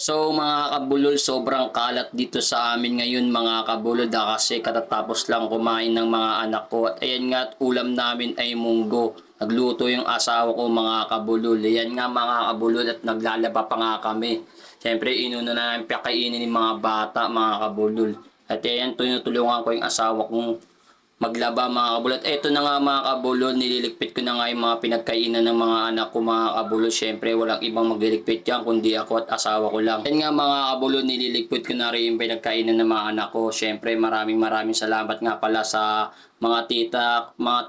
So mga kabulol, sobrang kalat dito sa amin ngayon mga kabulol kasi katatapos lang kumain ng mga anak ko. At ayan nga at ulam namin ay munggo. Nagluto yung asawa ko mga kabulol. Ayan nga mga kabulol at naglalaba pa nga kami. Siyempre inuna na namin pakainin ng mga bata mga kabulol. At ayan tinutulungan ko yung asawa kong maglaba mga kabulot. Eto na nga mga kabulot, nililigpit ko na nga yung mga pinagkainan ng mga anak ko mga kabulot. Syempre walang ibang magliligpit yan kundi ako at asawa ko lang. Yan nga mga kabulot, nililigpit ko na rin yung pinagkainan ng mga anak ko. Syempre maraming salamat nga pala sa mga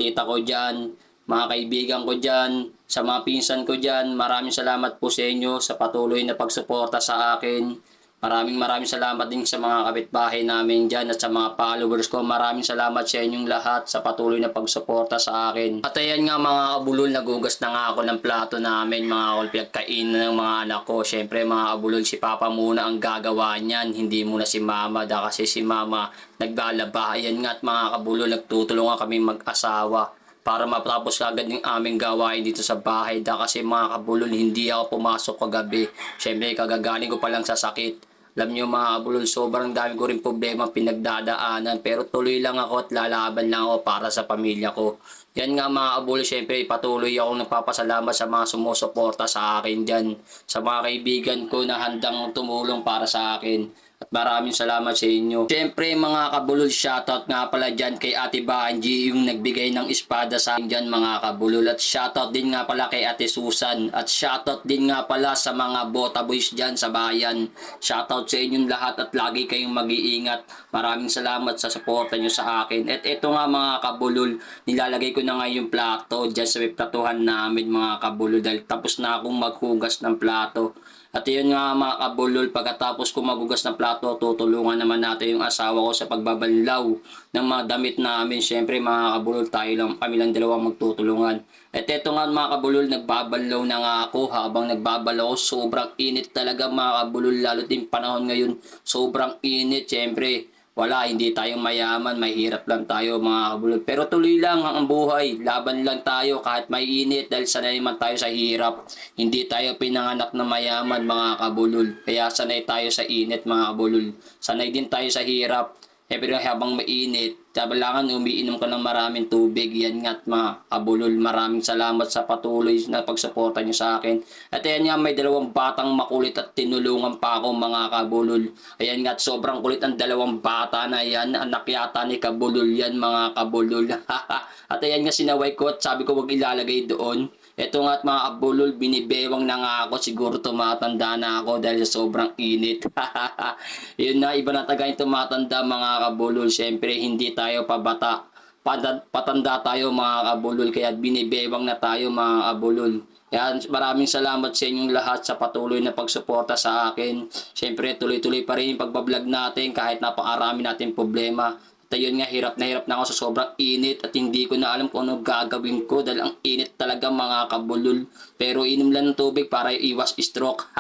tita ko dyan, mga kaibigan ko dyan, sa mga pinsan ko dyan. Maraming salamat po sa inyo sa patuloy na pagsuporta sa akin. Maraming salamat din sa mga kapitbahay namin dyan at sa mga followers ko. Maraming salamat sa inyong lahat sa patuloy na pagsuporta sa akin. At ayan nga mga kabulol, nagugas na nga ako ng plato namin mga kabulol, pinagkainan ng mga anak ko. Siyempre mga kabulol, si Papa muna ang gagawa niyan, hindi muna si Mama kasi si Mama naglalaba. Ayan nga at mga kabulol, nagtutulungan kami mag-asawa para matapos agad yung aming gawain dito sa bahay kasi mga kabulol, hindi ako pumasok kagabi. Siyempre kagagaling ko pa lang sa sakit. Alam nyo mga kabulol, sobrang dami ko rin problema pinagdadaanan pero tuloy lang ako at lalaban lang ako para sa pamilya ko. Yan nga mga kabulol, syempre patuloy akong nagpapasalamat sa mga sumusuporta sa akin dyan. Sa mga kaibigan ko na handang tumulong para sa akin. At maraming salamat sa inyo. Siyempre mga kabulol, shoutout nga pala dyan kay Ate Banji yung nagbigay ng espada sa akin dyan mga kabulol. At shoutout din nga pala kay Ate Susan. At shoutout din nga pala sa mga Bota Boys dyan sa bayan. Shoutout sa inyong lahat at lagi kayong mag-iingat. Maraming salamat sa suporta nyo sa akin. At ito nga mga kabulol, nilalagay ko na nga yung plato dyan sa platuhan namin mga kabulol dahil tapos na akong maghugas ng plato. At yun nga mga kabulol, pagkatapos ko magugas ng plato, tutulungan naman natin yung asawa ko sa pagbabanlaw ng mga damit namin. Siyempre mga kabulol, kami lang dalawang magtutulungan. At eto nga mga kabulol, nagbabanlaw na nga ako. Habang nagbabalaw ako, sobrang init talaga mga kabulol, lalo din panahon ngayon, sobrang init. Siyempre, hindi tayo mayaman, mahirap lang tayo mga kabulol. Pero tuloy lang ang buhay, laban lang tayo kahit may init dahil sanay man tayo sa hirap. Hindi tayo pinanganak na mayaman mga kabulol, kaya sanay tayo sa init mga kabulol. Sanay din tayo sa hirap. Pero habang mainit, kailangan umiinom ka ng maraming tubig. Yan nga mga kabulol, maraming salamat sa patuloy na pagsuporta nyo sa akin. At ayan nga, may dalawang batang makulit at tinulungan pa ako mga kabulol. Ayan nga, sobrang kulit ang dalawang bata na yan. Anak yata ni kabulol yan mga kabulol. At ayan nga, sinaway ko at sabi ko wag ilalagay doon. Ito nga at mga kabulol, binibewang na nga ako. Siguro tumatanda na ako dahil sa sobrang init. Yun na, iba na tagay tumatanda mga kabulol. Siyempre, hindi tayo pabata. Patanda tayo mga kabulol. Kaya binibewang na tayo mga kabulol. Kaya maraming salamat sa inyong lahat sa patuloy na pagsuporta sa akin. Siyempre, tuloy-tuloy pa rin yung pagbablog natin kahit napakarami natin problema. At ayun nga, hirap na ako sa sobrang init at hindi ko na alam kung ano gagawin ko dahil ang init talaga mga kabulol. Pero inom lang ng tubig para iwas stroke.